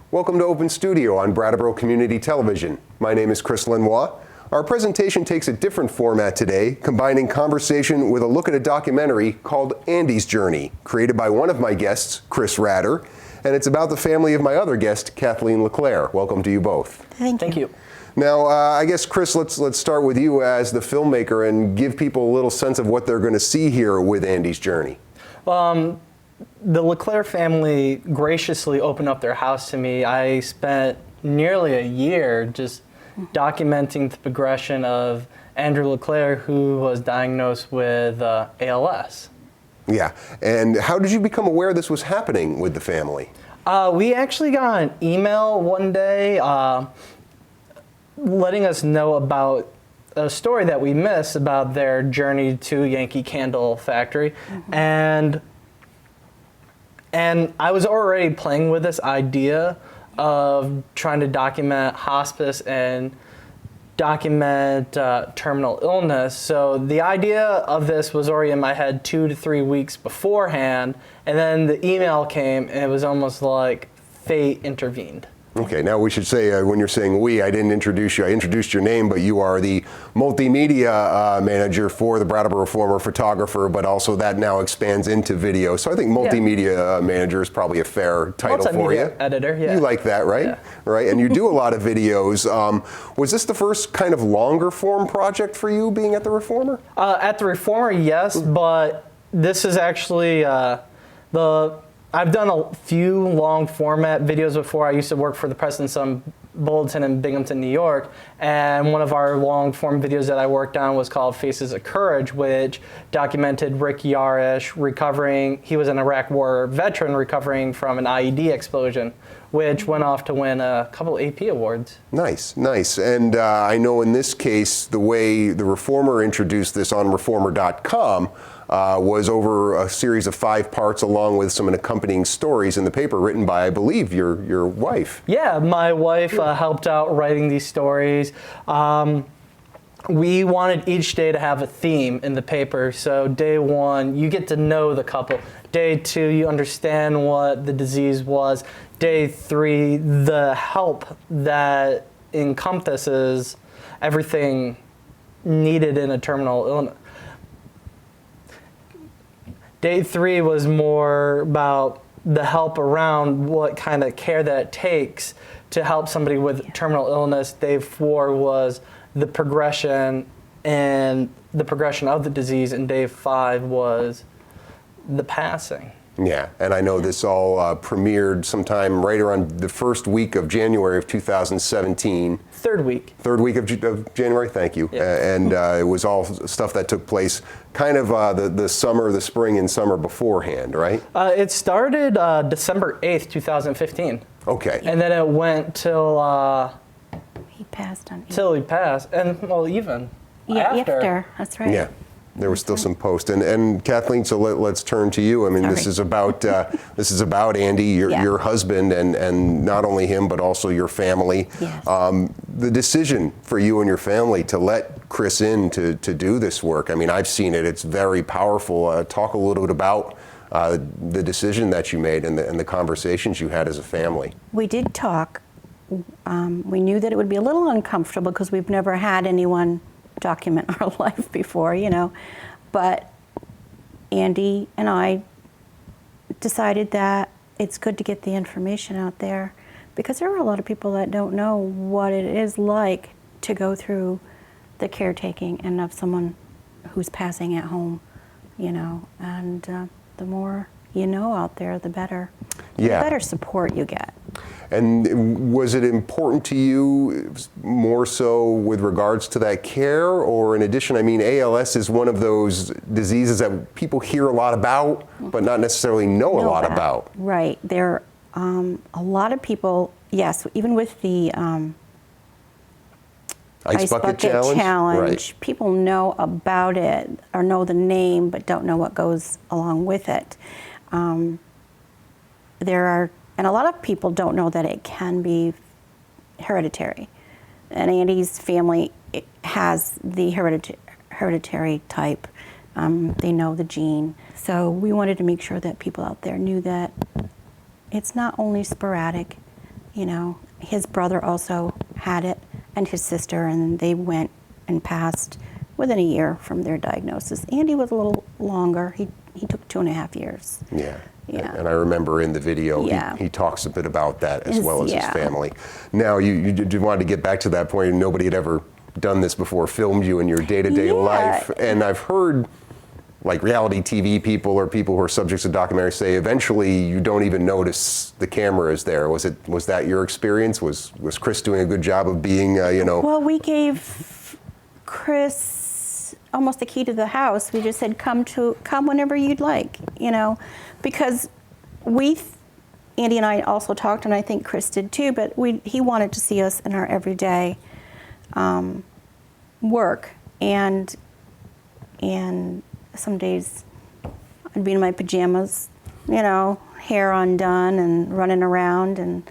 Welcome to Open Studio on Brattleboro Community Television. My name is Chris Lenois. Our presentation takes a different format today, combining conversation with a look at a documentary called Andy's Journey, created by one of my guests, Kris Raddar, and it's about the family of my other guest, Kathleen Leclaire. Welcome to you both. Thank you. Now, I guess, Kris, let's start with you as the filmmaker and give people a little sense of what they're going to see here with Andy's Journey. The Leclaire family graciously opened up their house to me. I spent nearly a year just documenting the progression of Andrew Leclaire, who was diagnosed with ALS. Yeah, and how did you become aware this was happening with the family? We actually got an email one day letting us know about a story that we missed about their journey to Yankee Candle Factory. And I was already playing with this idea of trying to document hospice and document terminal illness. So the idea of this was already in my head 2 to 3 weeks beforehand, and then the email came and it was almost like fate intervened. Okay, now we should say, when you're saying we, I didn't introduce you. I introduced your name, but you are the multimedia manager for the Brattleboro Reformer Photographer, but also that now expands into video. So I think multimedia manager is probably a fair title for you. Editor, yeah. You like that, right? Yeah. Right, and you do a lot of videos. Was this the first kind of longer form project for you being at the Reformer? At the Reformer, yes, but this is actually I've done a few long format videos before. I used to work for the Press and Sun Bulletin in Binghamton, New York, and one of our long form videos that I worked on was called Faces of Courage, which documented Rick Yarish recovering. He was an Iraq War veteran recovering from an IED explosion, which went off to win a couple AP awards. Nice, nice. And I know in this case, the way the Reformer introduced this on reformer.com was over a series of 5 parts along with some accompanying stories in the paper written by, I believe, your wife. Yeah, my wife helped out writing these stories. We wanted each day to have a theme in the paper. So day 1, you get to know the couple. Day 2, you understand what the disease was. Day 3, the help that encompasses everything needed in a terminal illness. Day 3 was more about the help around what kind of care that it takes to help somebody with terminal illness. Day 4 was the progression of the disease, and day 5 was the passing. Yeah, and I know this all premiered sometime right around the first week of January of 2017. Third week of January, thank you. Yeah. And it was all stuff that took place kind of the spring and summer beforehand, right? It started December 8th, 2015. Okay. And then it went till he passed on. Till he passed, and well, even after. That's right. Yeah. There was still some post, and Kathleen. So let's turn to you. I mean, this is about Andy, your husband, and not only him, but also your family. Yes. The decision for you and your family to let Kris in to do this work. I mean, I've seen it. It's very powerful. Talk a little bit about the decision that you made and the conversations you had as a family. We did talk. We knew that it would be a little uncomfortable because we've never had anyone document our life before, but Andy and I decided that it's good to get the information out there because there are a lot of people that don't know what it is like to go through the caretaking and of someone who's passing at home, and the more you know out there, the better. Yeah. The better support you get. And was it important to you more so with regards to that care, or in addition, I mean, ALS is one of those diseases that people hear a lot about, but not necessarily know a lot about. Right. There are a lot of people, yes, even with the Ice Bucket Challenge. Right. People know about it or know the name, but don't know what goes along with it. And a lot of people don't know that it can be hereditary. And Andy's family has the hereditary type. They know the gene. So we wanted to make sure that people out there knew that it's not only sporadic, you know, his brother also had it, and his sister, and they went and passed within a year from their diagnosis. Andy was a little longer. He took 2.5 years. Yeah. Yeah. And I remember in the video, Yeah. he talks a bit about that as well as his Yeah. family. Now, you wanted to get back to that point, and nobody had ever done this before, filmed you in your day-to-day Yeah. life. And I've heard, like, reality TV people or people who are subjects of documentaries say eventually you don't even notice the camera is there. Was that your experience? Was Chris doing a good job of being, you know? Well, we gave Chris almost the key to the house. We just said, come whenever you'd like, you know, because Andy and I also talked, and I think Chris did too, but he wanted to see us in our everyday work, and some days I'd be in my pajamas, you know, hair undone and running around, and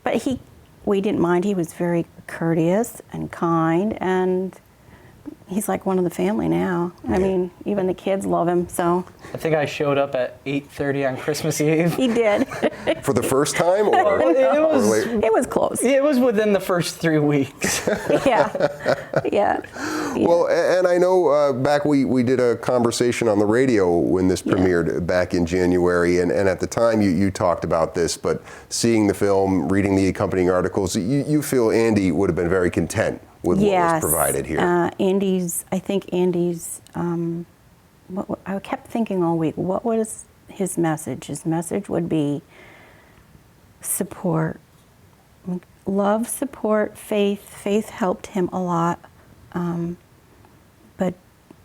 but we didn't mind. He was very courteous and kind, and he's like one of the family now. I mean, even the kids love him, so. I think I showed up at 8:30 on Christmas Eve. He did. For the first time, or? It was close. It was within the first 3 weeks. Yeah. Well, and I know back we did a conversation on the radio when this premiered back in January, and at the time you talked about this, but seeing the film, reading the accompanying articles, you feel Andy would have been very content with what was provided here. I think Andy's, I kept thinking all week, what was his message? His message would be support. Love, support, faith. Faith helped him a lot. But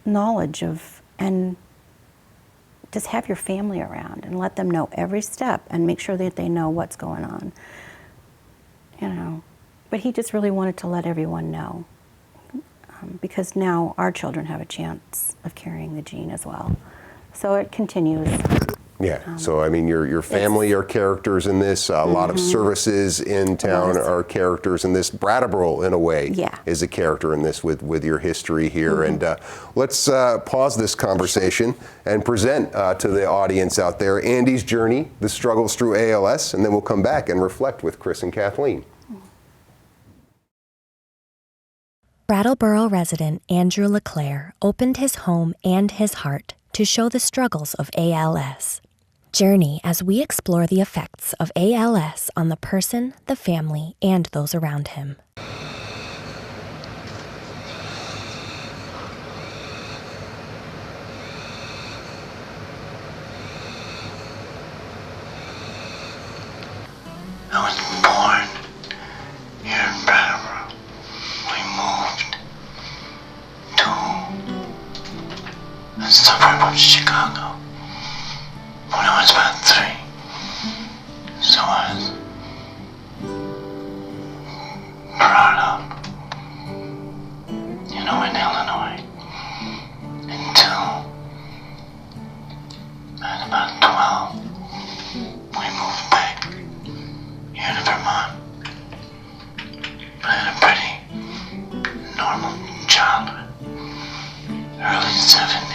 knowledge of, and just have your family around and let them know every step and make sure that they know what's going on. You know, but he just really wanted to let everyone know, because now our children have a chance of carrying the gene as well. So it continues. Yeah, so I mean, your family are characters in this. A lot of services in town are characters in this. Brattleboro, in a way, is a character in this with your history here. And let's pause this conversation and present to the audience out there Andy's journey, the struggles through ALS, and then we'll come back and reflect with Chris and Kathleen. Brattleboro resident Andrew LeClaire opened his home and his heart to show the struggles of ALS. Journey as we explore the effects of ALS on the person, the family, and those around him. I was born here in Brattleboro. We moved to a suburb of Chicago when I was about 3. So I was brought up, you know, in Illinois until at about 12 we moved back here to Vermont. I had a pretty normal childhood, early 70s.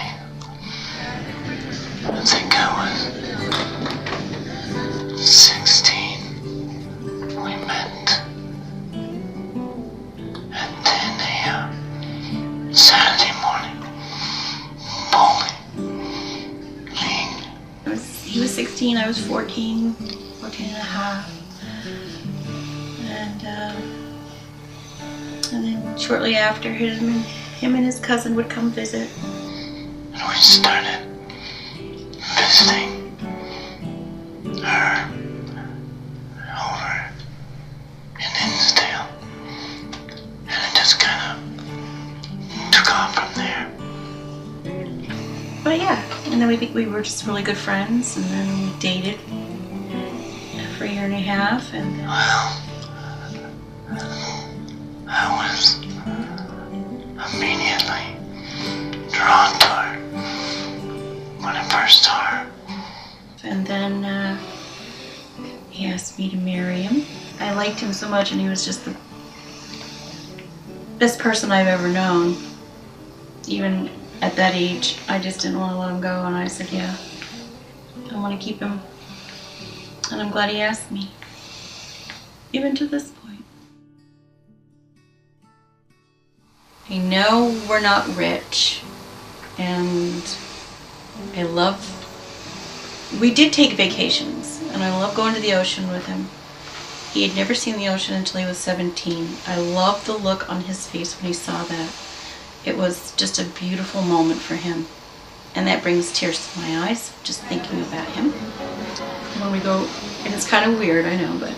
I think I was 16. We met at 10 a.m. Saturday morning, bowling league. He was 16, I was 14 and a half. And then shortly after, him and his cousin would come visit. And we started visiting her over in Hinsdale. And it just kind of took off from there. But yeah, and then we were just really good friends, and then we dated for a year and a half, and Well, I was immediately drawn to her when I first saw her. And then he asked me to marry him. I liked him so much, and he was just the best person I've ever known. Even at that age, I just didn't want to let him go, and I said, yeah, I want to keep him. And I'm glad he asked me. even to this point. I know we're not rich, and we did take vacations, and I love going to the ocean with him. He had never seen the ocean until he was 17. I love the look on his face when he saw that. It was just a beautiful moment for him. And that brings tears to my eyes, just thinking about him. When we go, and it's kind of weird, I know, but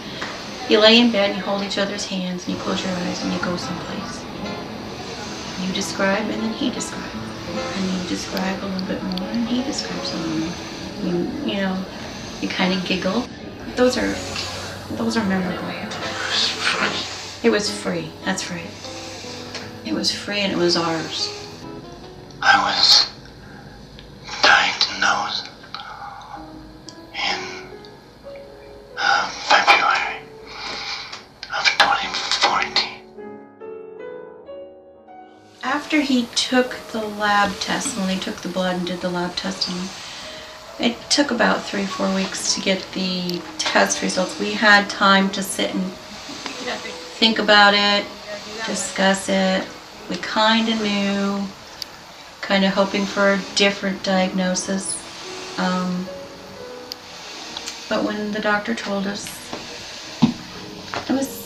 you lay in bed, you hold each other's hands, and you close your eyes, and you go someplace. You describe, and then he describes. And you describe a little bit more, and he describes a little more. You know, you kind of giggle. Those are memorable. It was free, that's right. It was free and it was ours. I was diagnosed in February of 2014. After he took the lab test, when they took the blood and did the lab testing, it took about 3-4 weeks to get the test results. We had time to sit and think about it, discuss it. We kind of knew, kind of hoping for a different diagnosis. But when the doctor told us, it was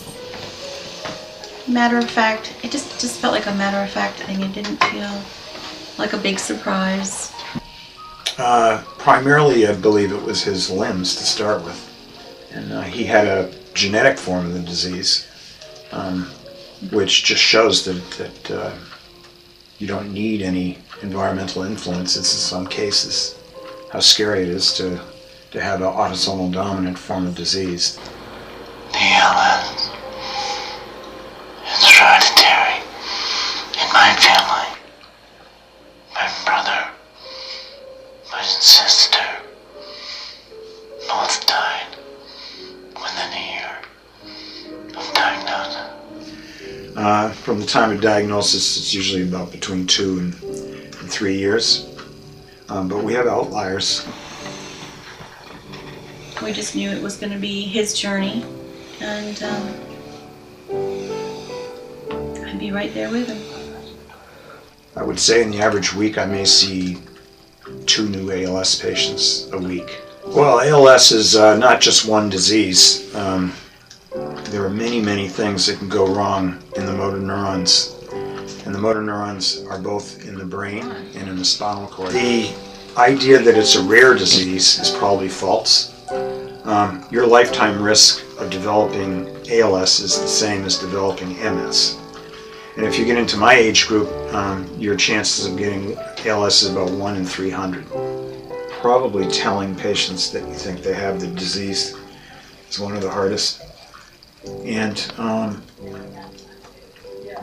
matter of fact. It just felt like a matter of fact thing. It didn't feel like a big surprise. Primarily, I believe it was his limbs to start with. And he had a genetic form of the disease, which just shows that you don't need any environmental influences in some cases. How scary it is to have an autosomal dominant form of disease. The ALS. It's hereditary in my family. My brother, my sister, both died within a year of diagnosis. From the time of diagnosis, it's usually about between 2 and 3 years. But we have outliers. We just knew it was going to be his journey, and I'd be right there with him. I would say in the average week I may see 2 new ALS patients a week. Well, ALS is not just one disease. There are many, many things that can go wrong in the motor neurons. And the motor neurons are both in the brain and in the spinal cord. The idea that it's a rare disease is probably false. Your lifetime risk of developing ALS is the same as developing MS. And if you get into my age group, your chances of getting ALS is about 1 in 300. Probably telling patients that you think they have the disease is one of the hardest. And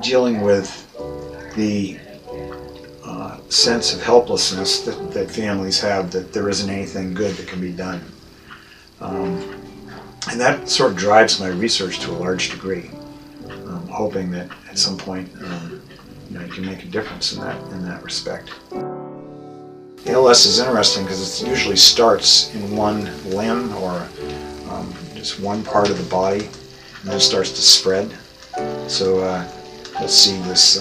dealing with the sense of helplessness that families have, that there isn't anything good that can be done. And that sort of drives my research to a large degree. Hoping that at some point you can make a difference in that respect. ALS is interesting because it usually starts in one limb or just one part of the body, and then starts to spread. So you'll see this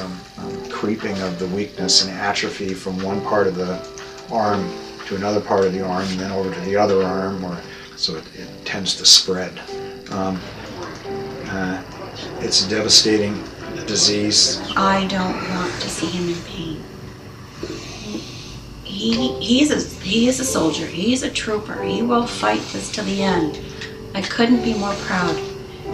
creeping of the weakness and atrophy from one part of the arm to another part of the arm, and then over to the other arm, so it tends to spread. It's a devastating disease. I don't want to see him in pain. He is a soldier. He's a trooper. He will fight this to the end. I couldn't be more proud.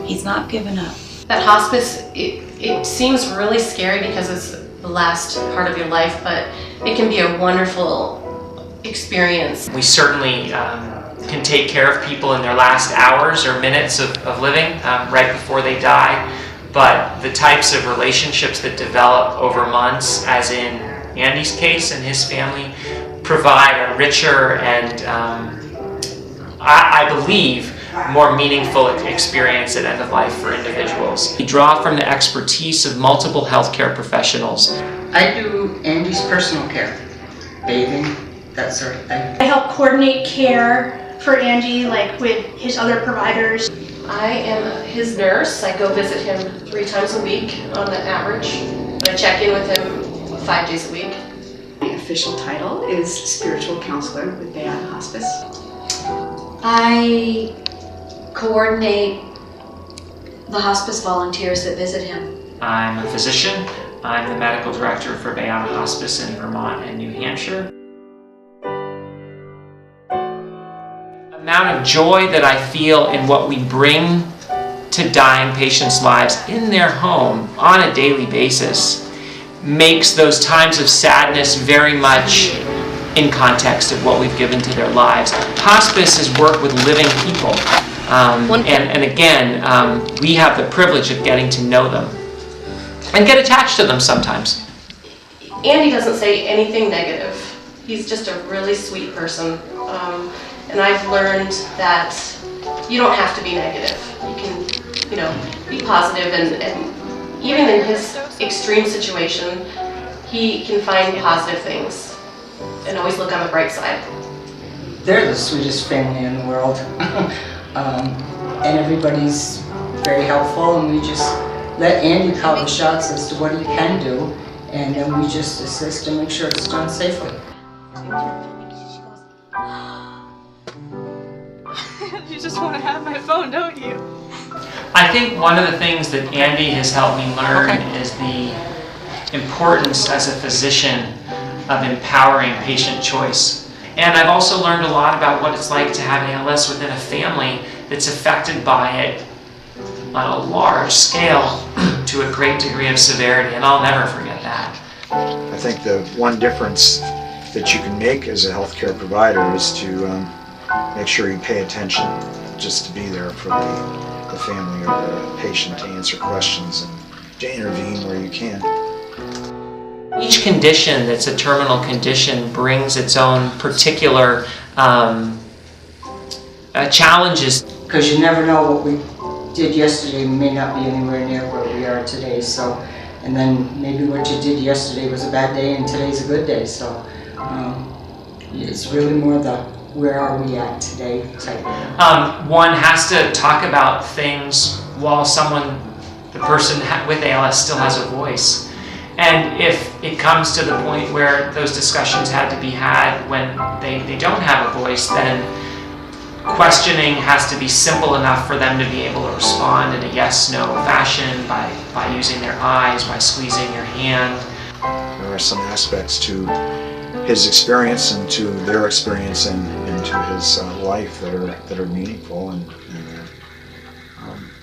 He's not given up. That hospice, it seems really scary because it's the last part of your life, but it can be a wonderful experience. We certainly can take care of people in their last hours or minutes of living right before they die, but the types of relationships that develop over months, as in Andy's case and his family, provide a richer and I believe more meaningful experience at end of life for individuals. We draw from the expertise of multiple healthcare professionals. I do Andy's personal care, bathing, that sort of thing. I help coordinate care for Andy, like with his other providers. I am his nurse. I go visit him 3 times a week on the average. I check in with him 5 days a week. My official title is Spiritual Counselor with Bay Island Hospice. I coordinate the hospice volunteers that visit him. I'm a physician. I'm the medical director for Bay Island Hospice in Vermont and New Hampshire. The amount of joy that I feel in what we bring to dying patients' lives in their home on a daily basis makes those times of sadness very much in context of what we've given to their lives. Hospice is work with living people. And again, we have the privilege of getting to know them and get attached to them sometimes. Andy doesn't say anything negative. He's just a really sweet person. And I've learned that you don't have to be negative. You can, be positive, and even in his extreme situation, he can find positive things and always look on the bright side. They're the sweetest family in the world. And everybody's very helpful, and we just let Andy call the shots as to what he can do, and then we just assist and make sure it's done safely. You just want to have my phone, don't you? I think one of the things that Andy has helped me learn is the importance as a physician of empowering patient choice. And I've also learned a lot about what it's like to have ALS within a family that's affected by it on a large scale to a great degree of severity, and I'll never forget that. I think the one difference that you can make as a healthcare provider is to make sure you pay attention, just to be there for the family or the patient, to answer questions and to intervene where you can. Each condition that's a terminal condition brings its own particular challenges. Because you never know what we did yesterday may not be anywhere near where we are today. So, and then maybe what you did yesterday was a bad day and today's a good day. So it's really more the where are we at today type. One has to talk about things while the person with ALS still has a voice. And if it comes to the point where those discussions had to be had when they don't have a voice, then questioning has to be simple enough for them to be able to respond in a yes-no fashion by using their eyes, by squeezing your hand. There are some aspects to his experience and to their experience and to his life that are meaningful, and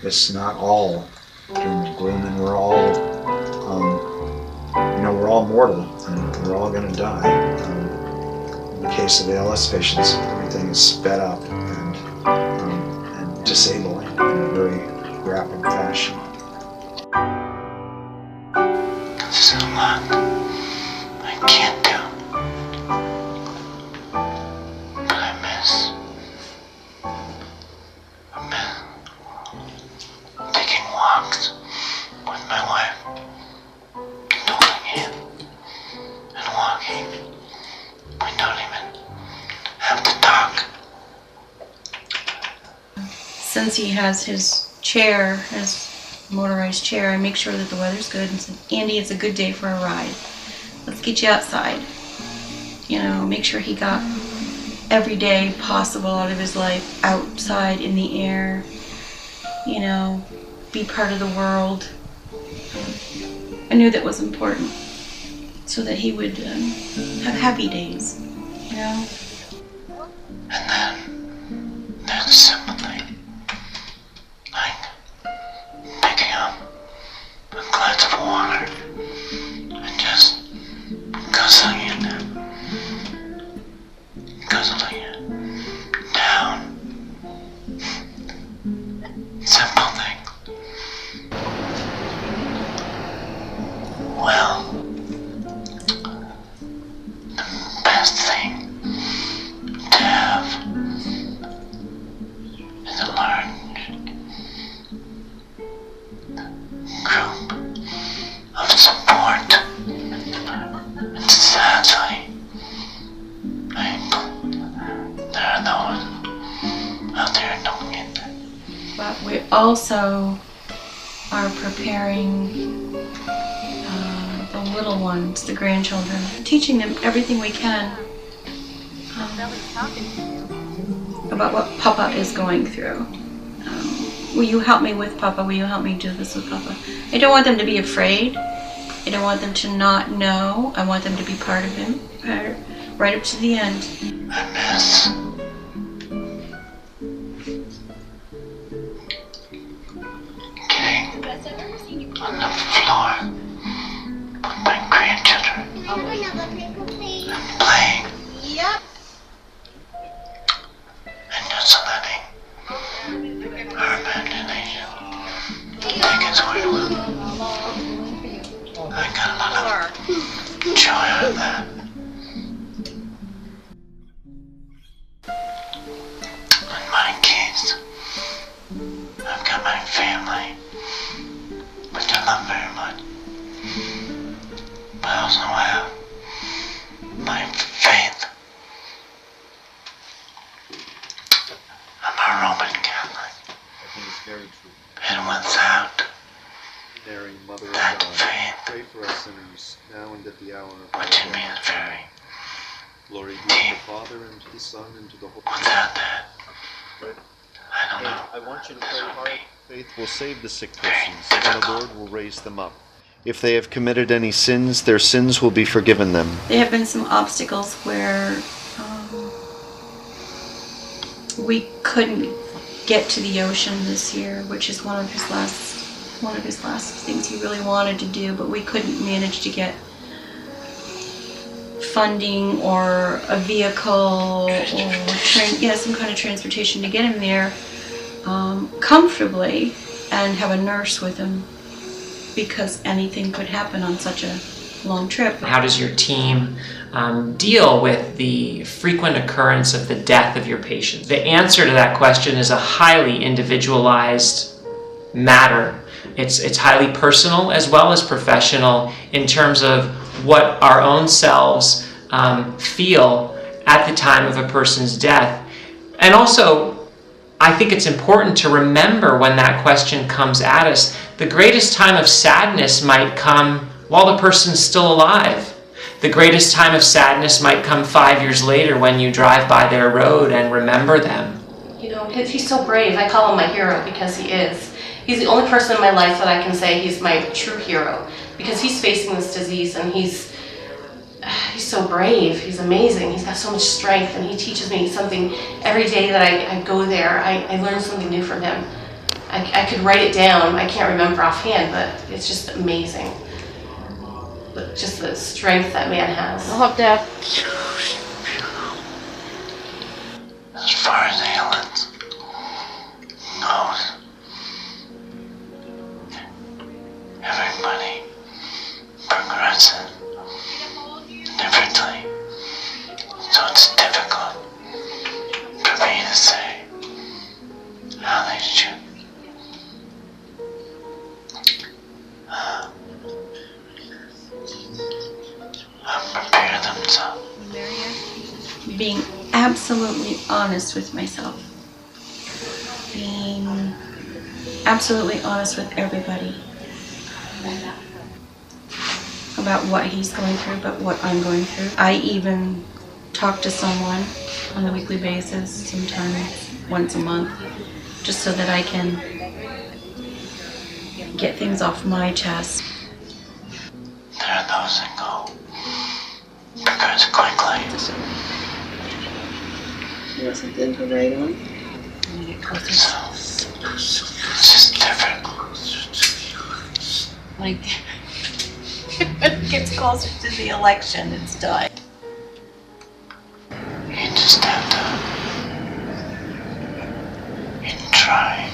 it's not all doom and gloom, and we're all mortal and we're all going to die. In the case of ALS patients, everything is sped up and disabling in a very rapid fashion. There's a lot I can't do, but I miss taking walks with my wife, and holding hands, and walking. We don't even have to talk. Since he has his chair, his motorized chair, I make sure that the weather's good and said, Andy, it's a good day for a ride. Let's get you outside. Make sure he got every day possible out of his life outside in the air, be part of the world. I knew that was important so that he would have happy days, And then there's a simple thing, like picking up a glass of water and just guzzling it down. Simple thing. Well, the best thing to have We also are preparing the little ones, the grandchildren, teaching them everything we can about what Papa is going through. Will you help me with Papa? Will you help me do this with Papa? I don't want them to be afraid. I don't want them to not know. I want them to be part of him right up to the end. I miss getting on the floor with my grandchildren and playing. Yep. And just letting our imagination take its way with it. I got a lot of joy out of that. In my case, I've got my family, which I love very much. But I also have my faith. I'm a Roman Catholic. I think it's very true. And without Mary, Mother of that God, faith, pray for us sinners, now and at the hour of our which in death. me is very Glory be to the Father, and to the Son, and to the Holy Spirit. without that, I don't know. I want you to pray hard. Faith will save the sick persons, and the Lord will raise them up. If they have committed any sins, their sins will be forgiven them. There have been some obstacles where we couldn't get to the ocean this year, which is one of his last things he really wanted to do, but we couldn't manage to get funding or a vehicle or some kind of transportation to get him there comfortably and have a nurse with him, because anything could happen on such a long trip. How does your team deal with the frequent occurrence of the death of your patient? The answer to that question is a highly individualized matter. It's highly personal as well as professional in terms of what our own selves feel at the time of a person's death. And also, I think it's important to remember when that question comes at us, the greatest time of sadness might come while the person's still alive. The greatest time of sadness might come 5 years later when you drive by their road and remember them. You know, he's so brave. I call him my hero because he is. He's the only person in my life that I can say he's my true hero, because he's facing this disease and he's so brave. He's amazing. He's got so much strength, and he teaches me something every day that I go there. I learn something new from him. I could write it down. I can't remember offhand, but it's just amazing. But just the strength that man has. I'll help Dad. As far as ALS goes, everybody progresses differently, so it's difficult for me to say how they should prepare themselves. Being absolutely honest with myself. Being absolutely honest with everybody about what he's going through, about what I'm going through. I even talk to someone on a weekly basis, sometimes once a month, just so that I can get things off my chest. There are those that go because quickly. You want something to write on? So, it's just different. Like, when it gets closer to the election, it's done. You just have to try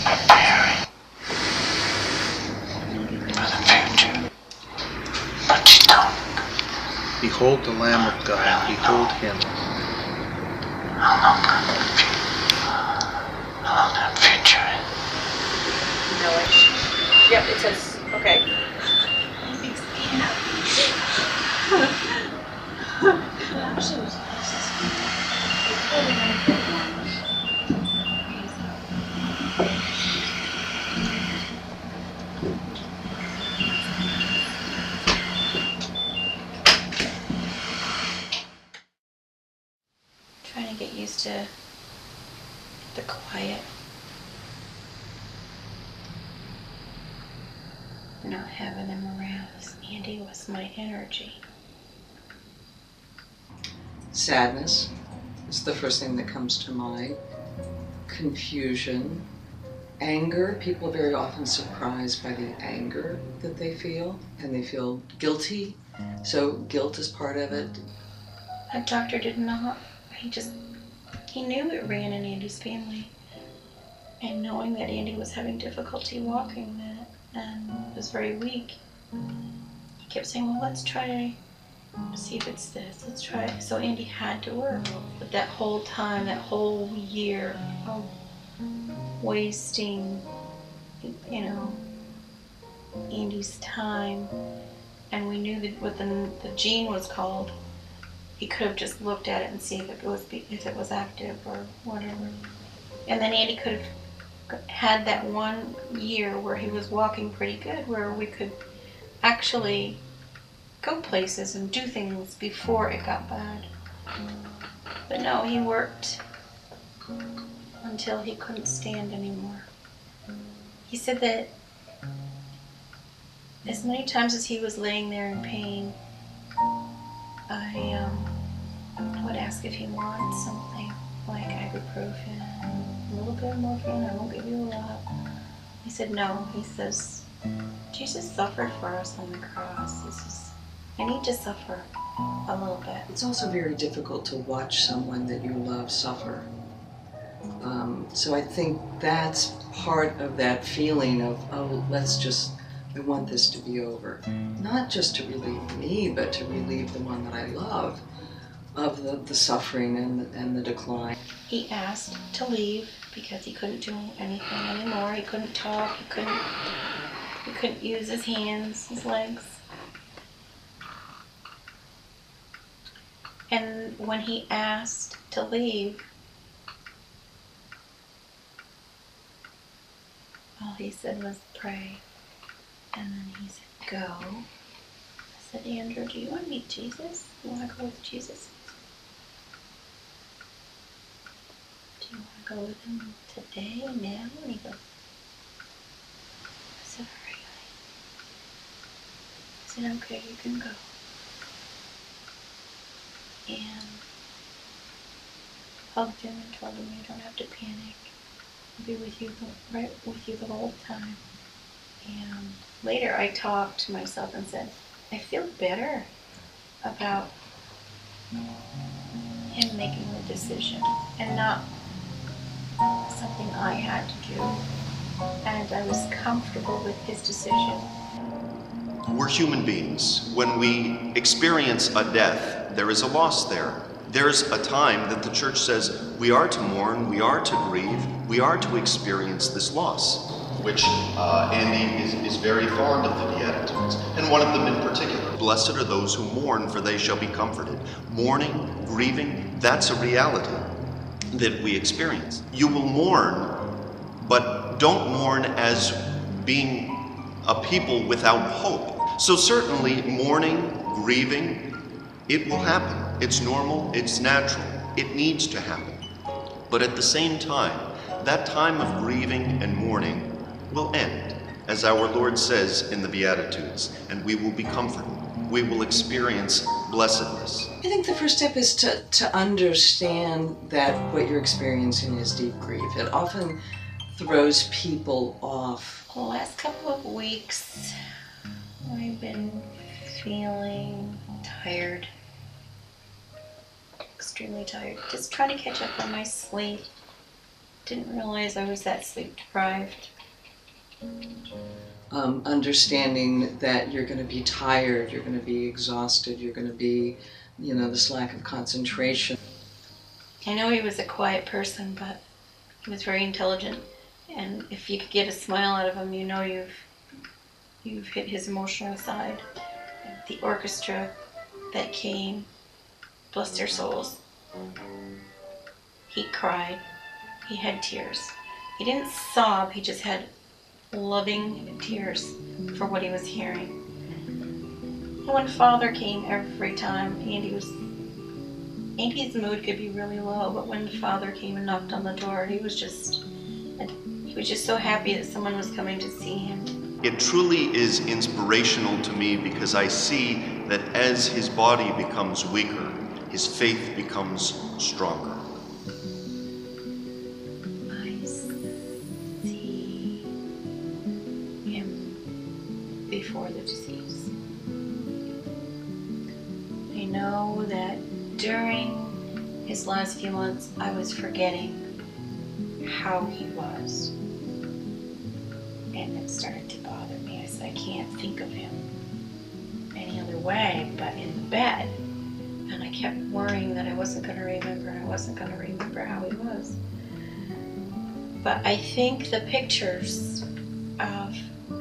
preparing for the future, but you don't. Behold the Lamb of God, really behold him. How long that future is. No, yep, it says, okay. get used to the quiet. Not having him around. Andy was my energy. Sadness is the first thing that comes to mind. Confusion. Anger. People are very often surprised by the anger that they feel, and they feel guilty. So guilt is part of it. That doctor did not. He knew it ran in Andy's family. And knowing that Andy was having difficulty walking that and was very weak, he kept saying, well, let's try to see if it's this. Let's try it. So Andy had to work. But that whole time, that whole year of wasting, Andy's time, and we knew that what the gene was called, he could have just looked at it and see if it was active or whatever. And then Andy could have had that 1 year where he was walking pretty good, where we could actually go places and do things before it got bad. But no, he worked until he couldn't stand anymore. He said that as many times as he was laying there in pain, I would ask if he wanted something like ibuprofen, a little bit of morphine. I won't give you a lot. He said no. He says, Jesus suffered for us on the cross. I need to suffer a little bit. It's also very difficult to watch someone that you love suffer. So I think that's part of that feeling of, oh, I want this to be over. Not just to relieve me, but to relieve the one that I love of the suffering and the decline. He asked to leave because he couldn't do anything anymore. He couldn't talk. He couldn't use his hands, his legs. And when he asked to leave, all he said was pray. And then he said, go. I said, Andrew, do you want to meet Jesus? You want to go with Jesus? Do you want to go with him today, now? And he goes, I said, really? I said, okay, you can go. And hugged him and told him you don't have to panic. I'll be with you, right with you the whole time. And later I talked to myself and said, I feel better about him making the decision and not something I had to do. And I was comfortable with his decision. We're human beings. When we experience a death, there is a loss there. There's a time that the church says we are to mourn, we are to grieve, we are to experience this loss, which Andy is very fond of the Beatitudes, and one of them in particular. Blessed are those who mourn, for they shall be comforted. Mourning, grieving, that's a reality that we experience. You will mourn, but don't mourn as being a people without hope. So certainly mourning, grieving, it will happen. It's normal, it's natural, it needs to happen. But at the same time, that time of grieving and mourning will end, as our Lord says in the Beatitudes, and we will be comforted. We will experience blessedness. I think the first step is to understand that what you're experiencing is deep grief. It often throws people off. The last couple of weeks, I've been feeling tired. Extremely tired. Just trying to catch up on my sleep. Didn't realize I was that sleep deprived. Understanding that you're going to be tired, you're going to be exhausted, you're going to be, this lack of concentration. I know he was a quiet person, but he was very intelligent. And if you could get a smile out of him, you know you've hit his emotional side. The orchestra that came, bless their souls. He cried. He had tears. He didn't sob, he just had loving tears for what he was hearing. And when Father came every time, Andy was Andy's mood could be really low, but when the father came and knocked on the door, he was just so happy that someone was coming to see him. It truly is inspirational to me because I see that as his body becomes weaker, his faith becomes stronger. I see him before the disease. I know that during his last few months, I was forgetting how he was. And it started to bother me. I said, I can't think of him any other way but in the bed. And I kept worrying that I wasn't going to remember how he was. But I think the pictures of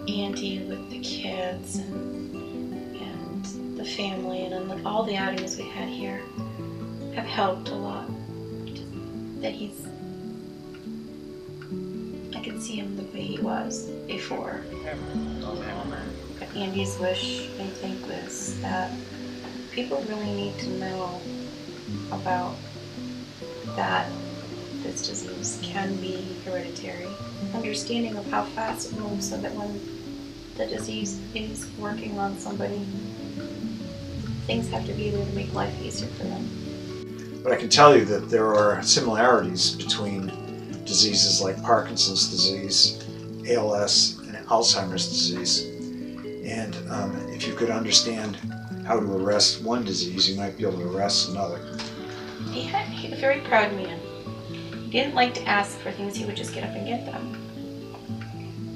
Andy with the kids and the family and all the outings we had here have helped a lot. That I can see him the way he was before. But Andy's wish, I think, was that people really need to know about that this disease can be hereditary. Understanding of how fast it moves so that when the disease is working on somebody, things have to be there to make life easier for them. But I can tell you that there are similarities between diseases like Parkinson's disease, ALS, and Alzheimer's disease. And if you could understand how to arrest one disease, you might be able to arrest another. He was a very proud man. He didn't like to ask for things, he would just get up and get them.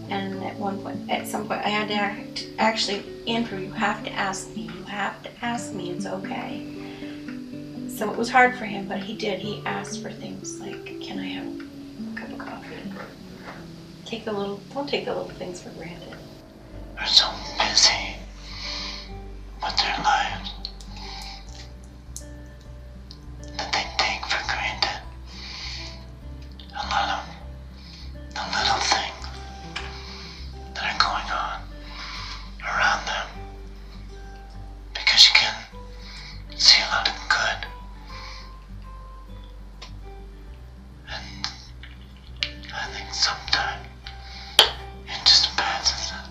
And at some point, I had to actually, Andrew, you have to ask me, it's okay. So it was hard for him, but he did. He asked for things like, can I have a cup of coffee? Don't take the little things for granted. They're so busy with their lives that they take for granted a lot of the little things that are going on around them, because you can see a lot of good, and I think sometimes it just passes us.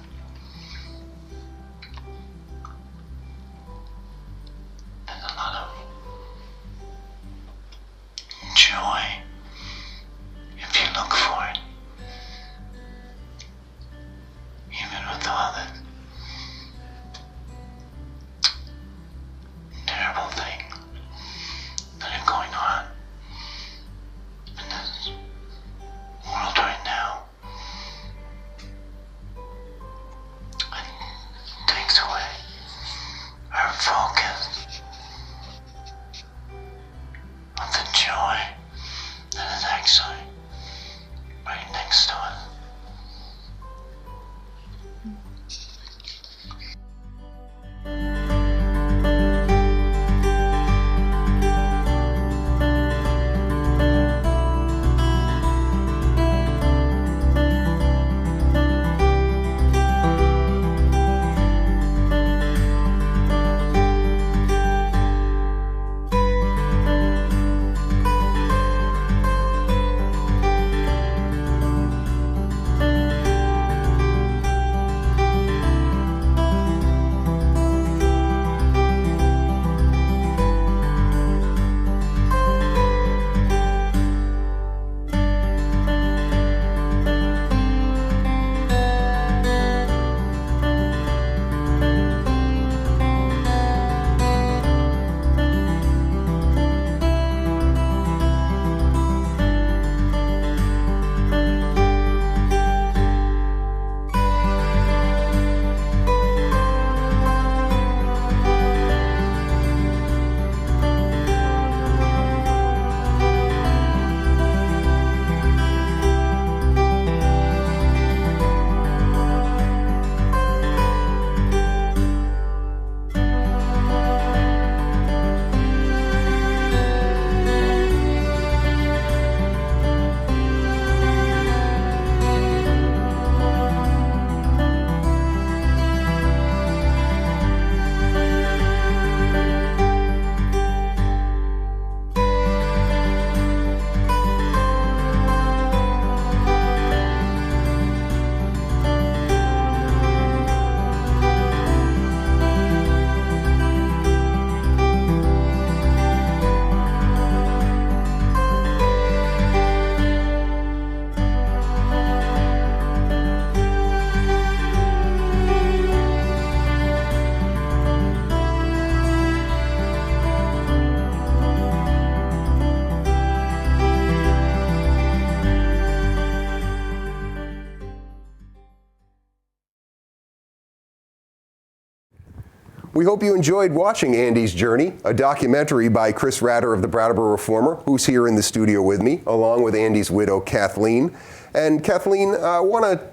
We hope you enjoyed watching Andy's Journey, a documentary by Kris Raddar of the Brattleboro Reformer, who's here in the studio with me, along with Andy's widow, Kathleen. And Kathleen, I want to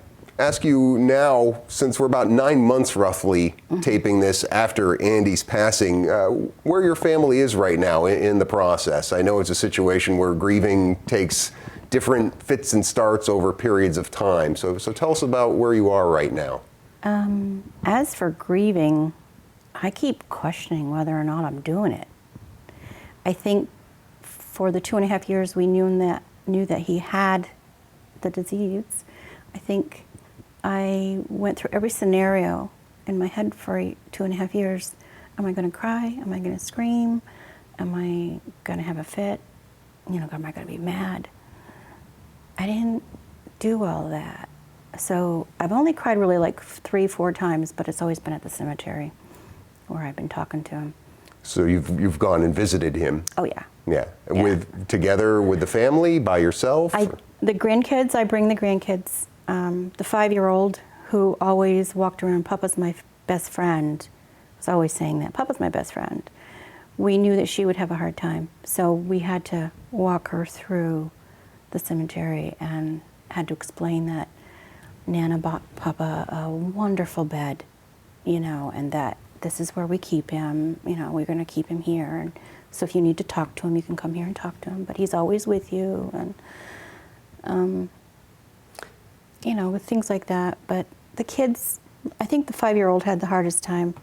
ask you now, since we're about 9 months roughly taping this after Andy's passing, where your family is right now in the process. I know it's a situation where grieving takes different fits and starts over periods of time. So tell us about where you are right now. As for grieving, I keep questioning whether or not I'm doing it. I think for the 2.5 years we knew that he had the disease, I think I went through every scenario in my head for 2.5 years. Am I going to cry? Am I going to scream? Am I going to have a fit? You know, am I going to be mad? I didn't do all that. So I've only cried really like 3-4 times, but it's always been at the cemetery where I've been talking to him. So you've gone and visited him? Oh yeah. Yeah. Together with the family, by yourself? The grandkids, I bring the grandkids. The 5-year-old who always walked around, Papa's my best friend, was always saying that, Papa's my best friend. We knew that she would have a hard time, so we had to walk her through the cemetery and had to explain that Nana bought Papa a wonderful bed, you know, and that this is where we keep him, you know, we're going to keep him here. And so if you need to talk to him, you can come here and talk to him, but he's always with you. And, you know, with things like that. But the kids, I think the 5-year-old had the hardest time.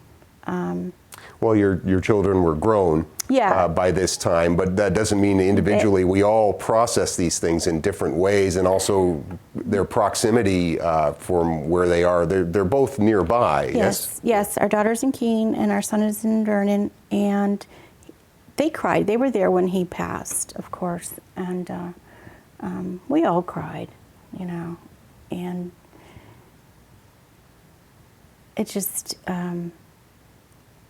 Well, your children were grown by this time, but that doesn't mean individually we all process these things in different ways, and also their proximity from where they are. They're both nearby. Yes. Our daughter's in Keene and our son is in Vernon, and they cried. They were there when he passed, of course, and we all cried, you know, and it just.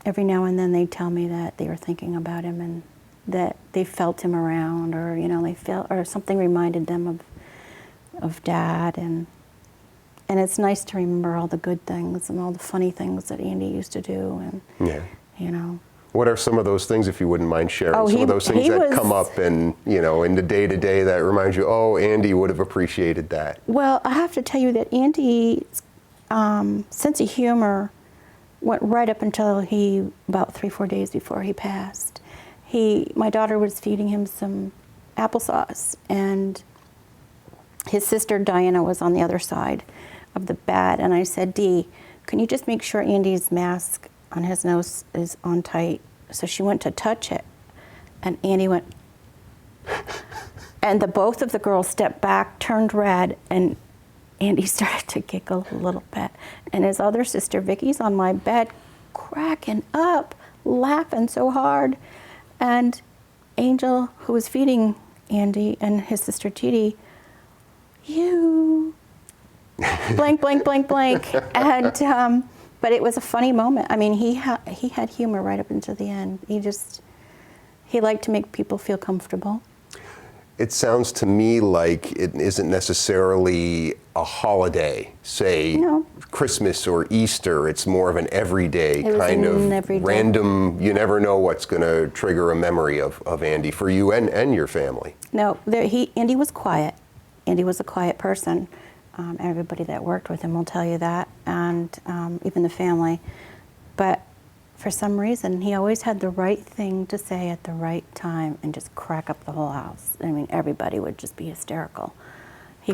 Every now and then they tell me that they were thinking about him and that they felt him around, or you know, they felt, or something reminded them of Dad, and it's nice to remember all the good things and all the funny things that Andy used to do, and you know. What are some of those things, if you wouldn't mind sharing? Some of those things that come up and, you know, in the day-to-day that reminds you, oh, Andy would have appreciated that. Well, I have to tell you that Andy's sense of humor went right up until about 3-4 days before he passed. My daughter was feeding him some applesauce, and his sister Diana was on the other side of the bed, and I said, Dee, can you just make sure Andy's mask on his nose is on tight? So she went to touch it, and Andy went, and both of the girls stepped back, turned red, and Andy started to giggle a little bit. And his other sister, Vicky's on my bed, cracking up, laughing so hard. And Angel, who was feeding Andy, and his sister Titi, you, blank, blank, blank, blank. And, but it was a funny moment. I mean, he had humor right up until the end. He liked to make people feel comfortable. It sounds to me like it isn't necessarily a holiday, say Christmas or Easter. It's more of an everyday kind of random, you never know what's going to trigger a memory of Andy for you and your family. No, Andy was quiet. Andy was a quiet person. Everybody that worked with him will tell you that, and even the family. But for some reason, he always had the right thing to say at the right time and just crack up the whole house. I mean, everybody would just be hysterical. He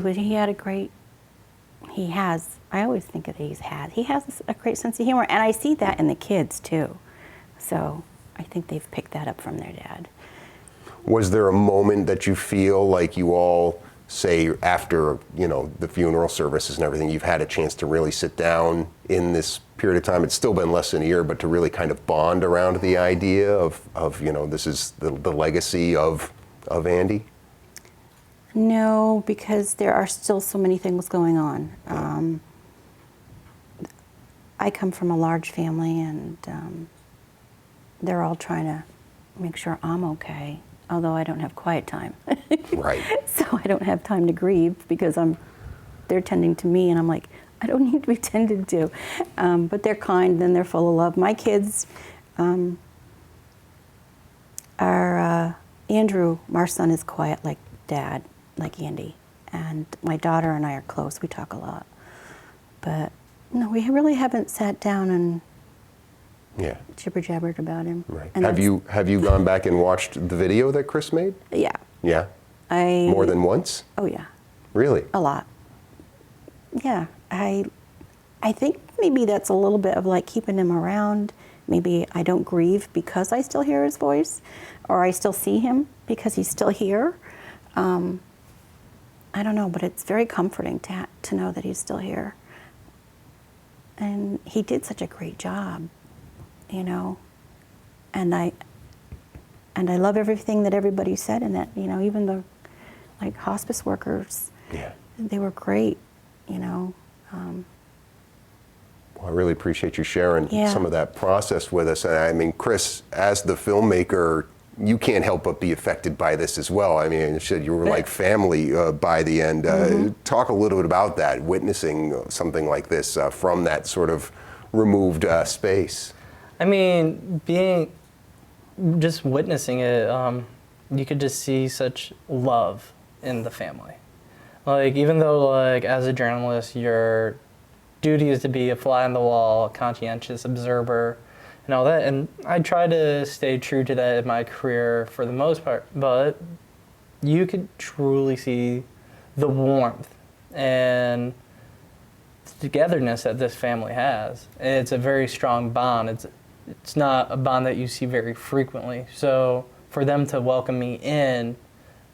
has, I always think that he has a great sense of humor, and I see that in the kids too. So I think they've picked that up from their dad. Was there a moment that you feel like you all, say after, you know, the funeral services and everything, you've had a chance to really sit down in this period of time? It's still been less than a year, but to really kind of bond around the idea of you know, this is the legacy of Andy? No, because there are still so many things going on. I come from a large family, and they're all trying to make sure I'm okay, although I don't have quiet time. Right. So I don't have time to grieve because they're tending to me, and I'm like, I don't need to be tended to. But they're kind and they're full of love. My kids are, Andrew, our son, is quiet like Dad, like Andy. And my daughter and I are close. We talk a lot. But no, we really haven't sat down and jibber-jabbered about him. Right. And Have you gone back and watched the video that Chris made? Yeah. Yeah? More than once? Oh, yeah. Really? A lot. Yeah. I think maybe that's a little bit of like keeping him around. Maybe I don't grieve because I still hear his voice, or I still see him because he's still here. I don't know, but it's very comforting to know that he's still here. And he did such a great job, you know. And I love everything that everybody said in that, you know, even the like hospice workers. Yeah. They were great, you know. Well, I really appreciate you sharing Yeah. some of that process with us. And I mean, Chris, as the filmmaker, you can't help but be affected by this as well. I mean, you said you were like family by the end. Talk a little bit about that, witnessing something like this from that sort of removed space. I mean, just witnessing it, you could just see such love in the family. Like, even though, like, as a journalist, your duty is to be a fly on the wall, a conscientious observer, and all that. And I try to stay true to that in my career for the most part, but you could truly see the warmth and togetherness that this family has. It's a very strong bond. It's not a bond that you see very frequently. So for them to welcome me in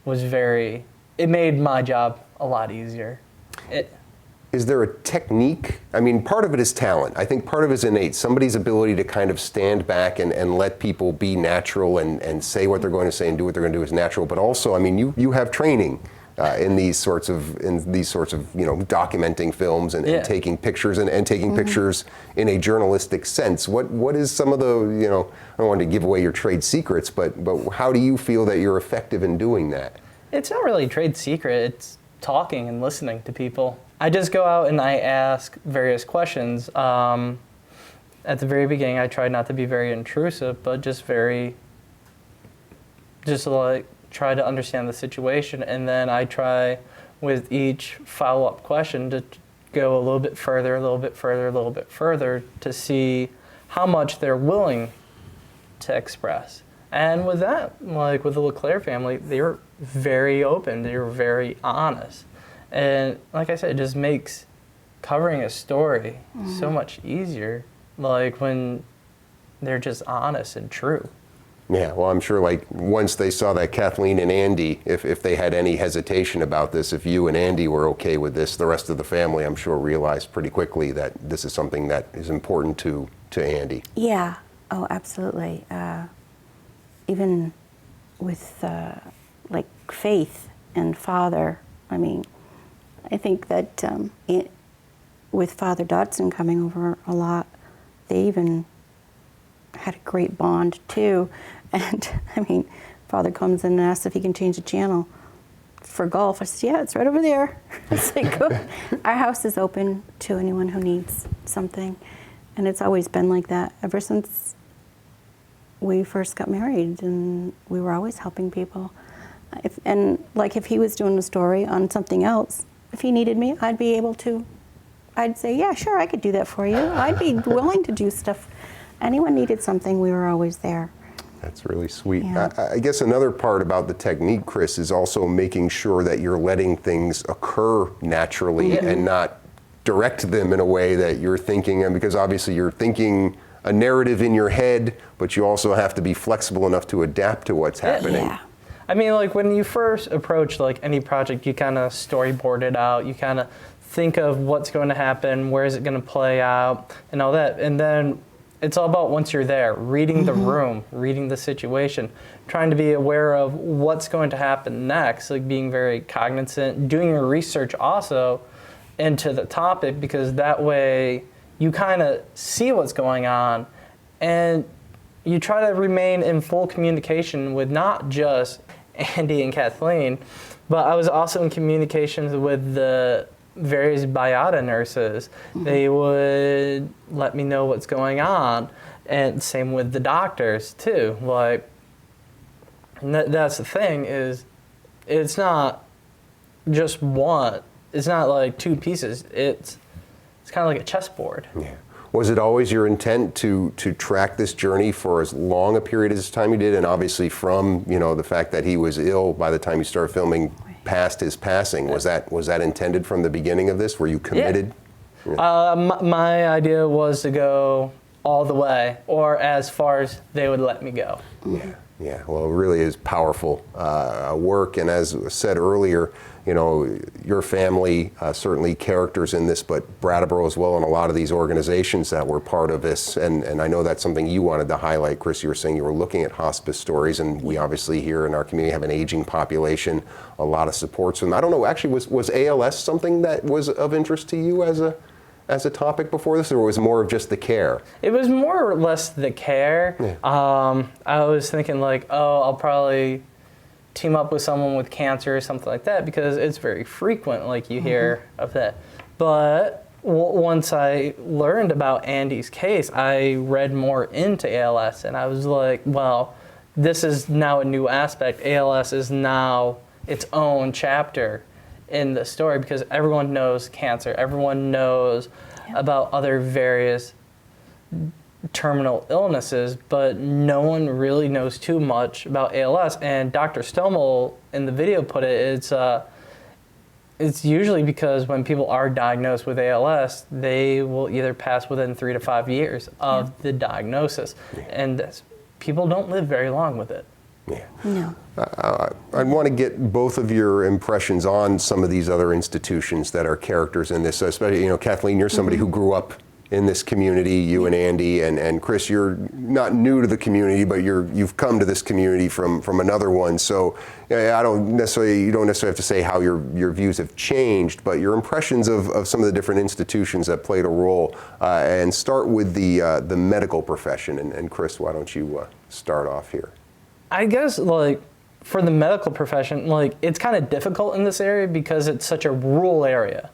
was it made my job a lot easier. Is there a technique? I mean, part of it is talent. I think part of it is innate. Somebody's ability to kind of stand back and let people be natural and say what they're going to say and do what they're going to do is natural. But also, I mean, you have training in these sorts of you know, documenting films and taking pictures and taking pictures in a journalistic sense. What is some of the, you know, I don't want to give away your trade secrets, but how do you feel that you're effective in doing that? It's not really a trade secret. It's talking and listening to people. I just go out and I ask various questions. At the very beginning, I tried not to be very intrusive, but just like try to understand the situation, and then I try with each follow-up question to go a little bit further, a little bit further, a little bit further to see how much they're willing to express. And with that, like with the Leclaire family, they were very open, they were very honest. And like I said, it just makes covering a story so much easier, like when they're just honest and true. Yeah, well, I'm sure like once they saw that Kathleen and Andy, if they had any hesitation about this, if you and Andy were okay with this, the rest of the family, I'm sure, realized pretty quickly that this is something that is important to Andy. Yeah, oh, absolutely. Even with like faith and Father, I mean, I think that with Father Dodson coming over a lot, they even had a great bond too. And I mean, Father comes in and asks if he can change the channel for golf. I said, yeah, it's right over there. It's like, our house is open to anyone who needs something. And it's always been like that ever since we first got married, and we were always helping people. If he was doing a story on something else, if he needed me, I'd say, yeah, sure, I could do that for you. I'd be willing to do stuff. Anyone needed something, we were always there. That's really sweet. Yeah. I guess another part about the technique, Chris, is also making sure that you're letting things occur naturally and not direct them in a way that you're thinking, and because obviously you're thinking a narrative in your head, but you also have to be flexible enough to adapt to what's happening. Yeah. I mean, like when you first approach like any project, you kind of storyboard it out. You kind of think of what's going to happen, where is it going to play out, and all that. And then it's all about once you're there, reading the room, reading the situation, trying to be aware of what's going to happen next, like being very cognizant, doing your research also into the topic, because that way you kind of see what's going on and you try to remain in full communication with not just Andy and Kathleen, but I was also in communications with the various biota nurses. They would let me know what's going on, and same with the doctors too. Like, that's the thing, is it's not just one. It's not like two pieces. It's kind of like a chessboard. Yeah. Was it always your intent to track this journey for as long a period as time you did? And obviously from, the fact that he was ill by the time you started filming past his passing, was that intended from the beginning of this? Were you committed? Yeah. My idea was to go all the way, or as far as they would let me go. Yeah. Yeah, well, it really is powerful work, and as said earlier, your family, certainly characters in this, but Brattleboro as well, and a lot of these organizations that were part of this, and I know that's something you wanted to highlight, Chris. You were saying you were looking at hospice stories, and we obviously here in our community have an aging population, a lot of supports, and I don't know, actually, was ALS something that was of interest to you as a topic before this, or was it more of just the care? It was more or less the care. Yeah. I was thinking like, I'll probably team up with someone with cancer or something like that, because it's very frequent, like you hear of that. But once I learned about Andy's case, I read more into ALS, and I was like, well, this is now a new aspect. ALS is now its own chapter in the story, because everyone knows cancer, everyone knows about other various terminal illnesses, but no one really knows too much about ALS. And Dr. Stommel in the video put it, it's usually because when people are diagnosed with ALS, they will either pass within 3 to 5 years of the diagnosis, and people don't live very long with it. Yeah. No. I want to get both of your impressions on some of these other institutions that are characters in this. So especially, Kathleen, you're somebody who grew up in this community, you and Andy, and Chris, you're not new to the community, but you've come to this community from another one. So you don't necessarily have to say how your views have changed, but your impressions of some of the different institutions that played a role. And start with the medical profession. And Chris, why don't you start off here? I guess, like, for the medical profession, like, it's kind of difficult in this area because it's such a rural area.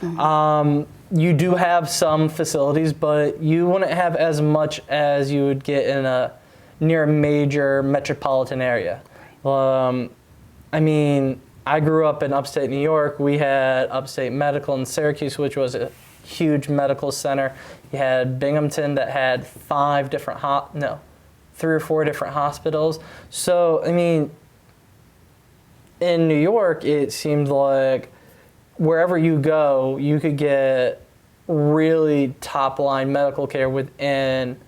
You do have some facilities, but you wouldn't have as much as you would get in near a major metropolitan area. I mean, I grew up in upstate New York. We had Upstate Medical in Syracuse, which was a huge medical center. You had Binghamton that had 3 or 4 different hospitals. So, I mean, in New York, it seemed like wherever you go, you could get really top-line medical care within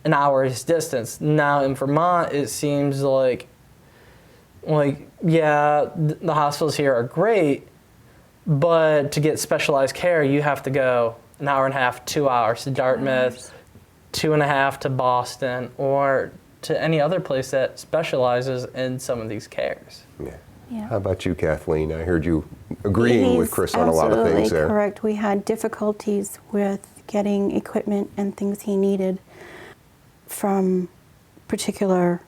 an hour's distance. Now in Vermont, it seems like yeah, the hospitals here are great, but to get specialized care, you have to go an hour and a half, 2 hours to Dartmouth, 2.5 to Boston, or to any other place that specializes in some of these cares. Yeah. Yeah. How about you, Kathleen? I heard you agreeing with Chris on a lot of things there. Absolutely correct. We had difficulties with getting equipment and things he needed from particular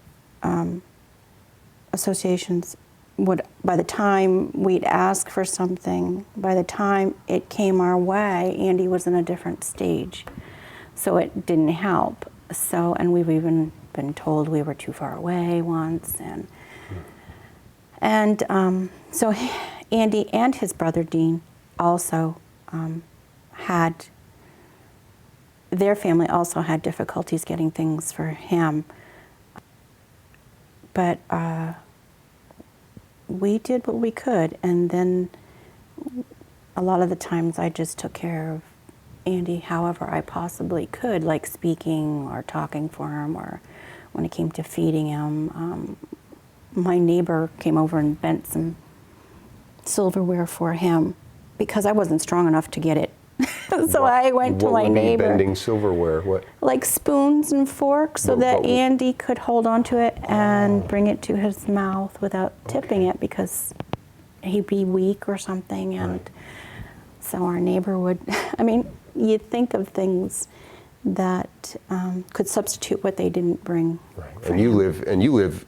associations. By the time we'd ask for something, by the time it came our way, Andy was in a different stage. So it didn't help. So, and we've even been told we were too far away once, and so Andy and his brother Dean also their family also had difficulties getting things for him. But we did what we could, and then a lot of the times I just took care of Andy however I possibly could, like speaking or talking for him, or when it came to feeding him. My neighbor came over and bent some silverware for him because I wasn't strong enough to get it. So I went to my neighbor. What would be bending silverware? What? Like spoons and forks, so that Andy could hold onto it and bring it to his mouth without tipping it, because he'd be weak or something. And so our neighbor would, I mean, you'd think of things that could substitute what they didn't bring. Right. And you live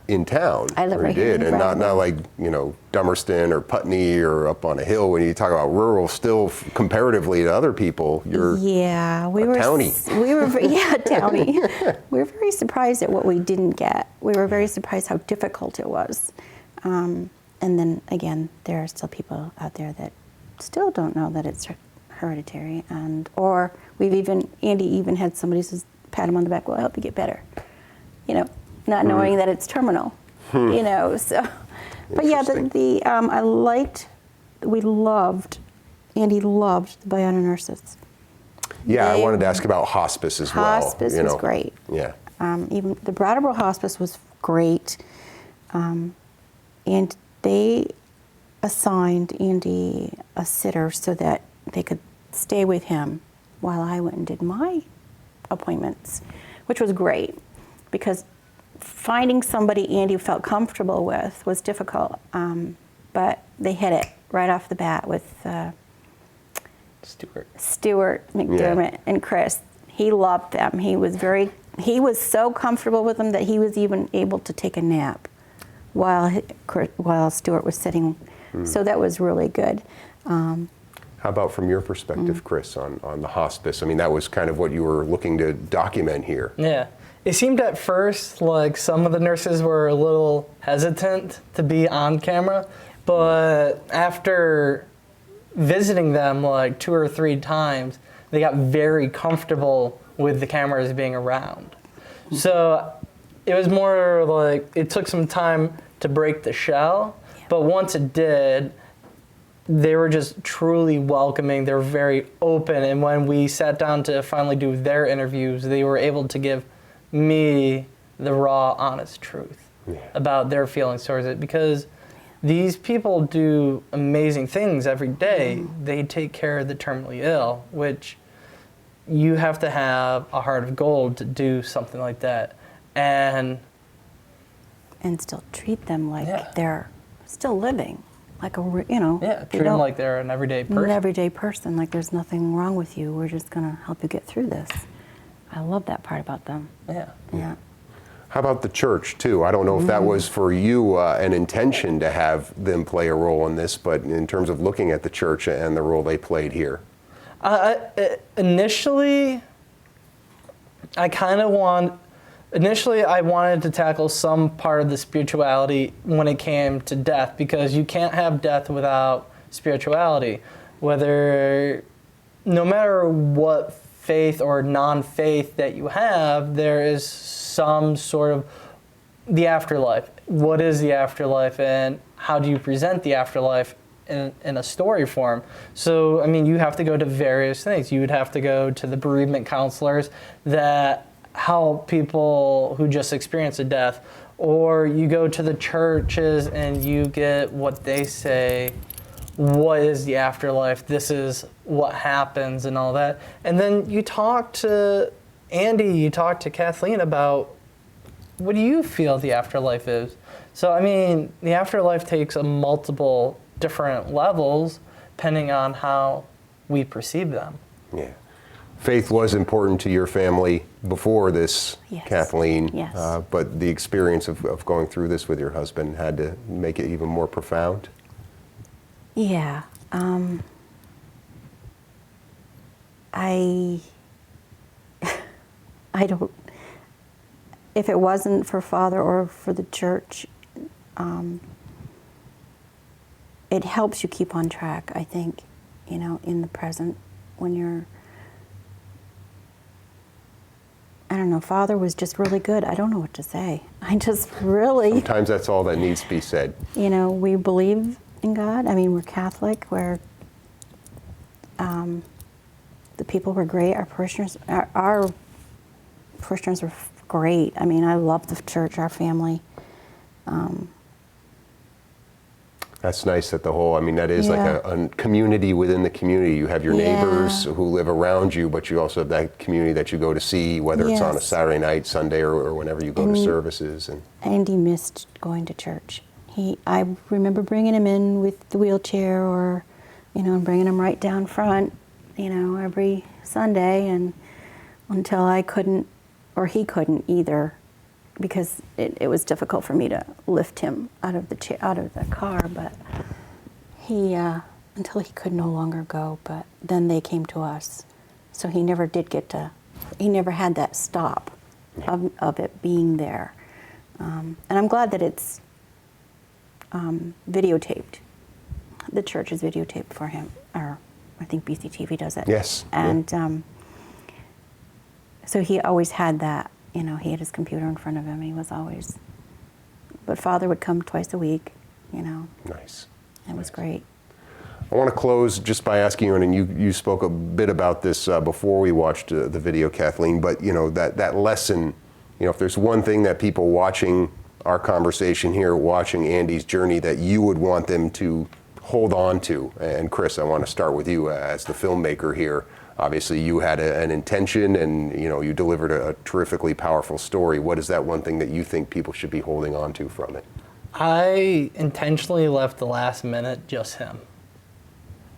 in town. I live or right you here did, in and not Brattleboro. like, you know, Dummerston or Putney or up on a hill. When you talk about rural, still comparatively to other people, you're yeah, we a were townie. We were townie. We were very surprised at what we didn't get. We were very surprised how difficult it was. And then again, there are still people out there that still don't know that it's hereditary, or Andy even had somebody says, pat him on the back, "Well, I'll help you get better," you know, not knowing that it's terminal, you know. So, but yeah, Andy loved the Biono nurses. Yeah, I wanted to ask about hospice as well. Hospice was great. Yeah. Even the Brattleboro hospice was great, and they assigned Andy a sitter so that they could stay with him while I went and did my appointments, which was great because finding somebody Andy felt comfortable with was difficult, but they hit it right off the bat with Stuart McDermott and Chris. He loved them. He was so comfortable with them that he was even able to take a nap while Stuart was sitting. So that was really good. How about from your perspective, Chris, on the hospice? I mean, that was kind of what you were looking to document here. Yeah. It seemed at first like some of the nurses were a little hesitant to be on camera, but after visiting them like 2 or 3 times, they got very comfortable with the cameras being around. So it was more like it took some time to break the shell, but once it did, they were just truly welcoming. They were very open, and when we sat down to finally do their interviews, they were able to give me the raw, honest truth about their feelings towards it, because these people do amazing things every day. They take care of the terminally ill, which you have to have a heart of gold to do something like that, and still treat them like they're still living, like treat them like they're an everyday person. An everyday person, like there's nothing wrong with you. We're just gonna help you get through this. I love that part about them. Yeah. How about the church, too? I don't know if that was for you an intention to have them play a role in this, but in terms of looking at the church and the role they played here. Initially, I wanted to tackle some part of the spirituality when it came to death, because you can't have death without spirituality. No matter what faith or non-faith that you have, there is some sort of the afterlife. What is the afterlife, and how do you present the afterlife in a story form? So, I mean, you have to go to various things. You would have to go to the bereavement counselors that help people who just experience a death, or you go to the churches and you get what they say, what is the afterlife, this is what happens and all that. And then you talk to Andy, you talk to Kathleen about what do you feel the afterlife is. So, I mean, the afterlife takes a multiple different levels depending on how we perceive them. Yeah. Faith was important to your family before this, Kathleen. Yes. But the experience of going through this with your husband had to make it even more profound. Yeah. I don't, if it wasn't for Father or for the church, it helps you keep on track, I think, in the present when you're, I don't know, Father was just really good. I don't know what to say. Sometimes that's all that needs to be said. We believe in God. I mean, we're Catholic. The people were great. Our parishioners were great. I mean, I love the church, our family. That's nice that that is like a community within the community. You have your neighbors who live around you, but you also have that community that you go to see, whether it's on a Saturday night, Sunday, or whenever you go to services. Andy missed going to church. I remember bringing him in with the wheelchair, or, and bringing him right down front, every Sunday, and until I couldn't, or he couldn't either, because it was difficult for me to lift him out of the car, but he, until he could no longer go, but then they came to us. So he never did he never had that stop of it being there. And I'm glad that it's videotaped. The church is videotaped for him, or I think BCTV does it. Yes. And so he always had that, he had his computer in front of him. He was always, but Father would come twice a week, Nice. It was great. I want to close just by asking you, and you spoke a bit about this before we watched the video, Kathleen, but that lesson, if there's one thing that people watching our conversation here, watching Andy's journey, that you would want them to hold on to, and Chris, I want to start with you as the filmmaker here. Obviously you had an intention, and you delivered a terrifically powerful story. What is that one thing that you think people should be holding on to from it? I intentionally left the last minute just him.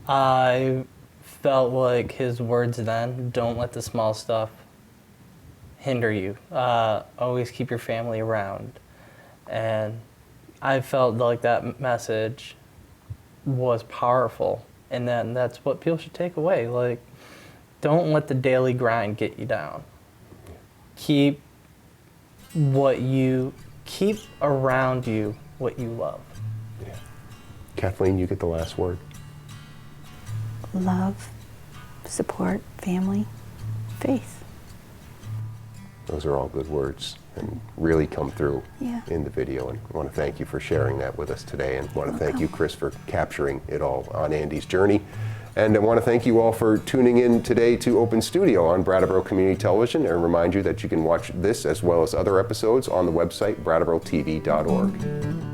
I felt like his words then, don't let the small stuff hinder you. Always keep your family around. And I felt like that message was powerful. And then that's what people should take away. Like, don't let the daily grind get you down. Keep around you what you love. Yeah. Kathleen, you get the last word. Love, support, family, faith. Those are all good words and really come through Yeah. in the video. And I want to thank you for sharing that with us today. And I want to thank you, Chris, for capturing it all on Andy's journey. And I want to thank you all for tuning in today to Open Studio on Brattleboro Community Television, and remind you that you can watch this as well as other episodes on the website brattleboro.tv.org.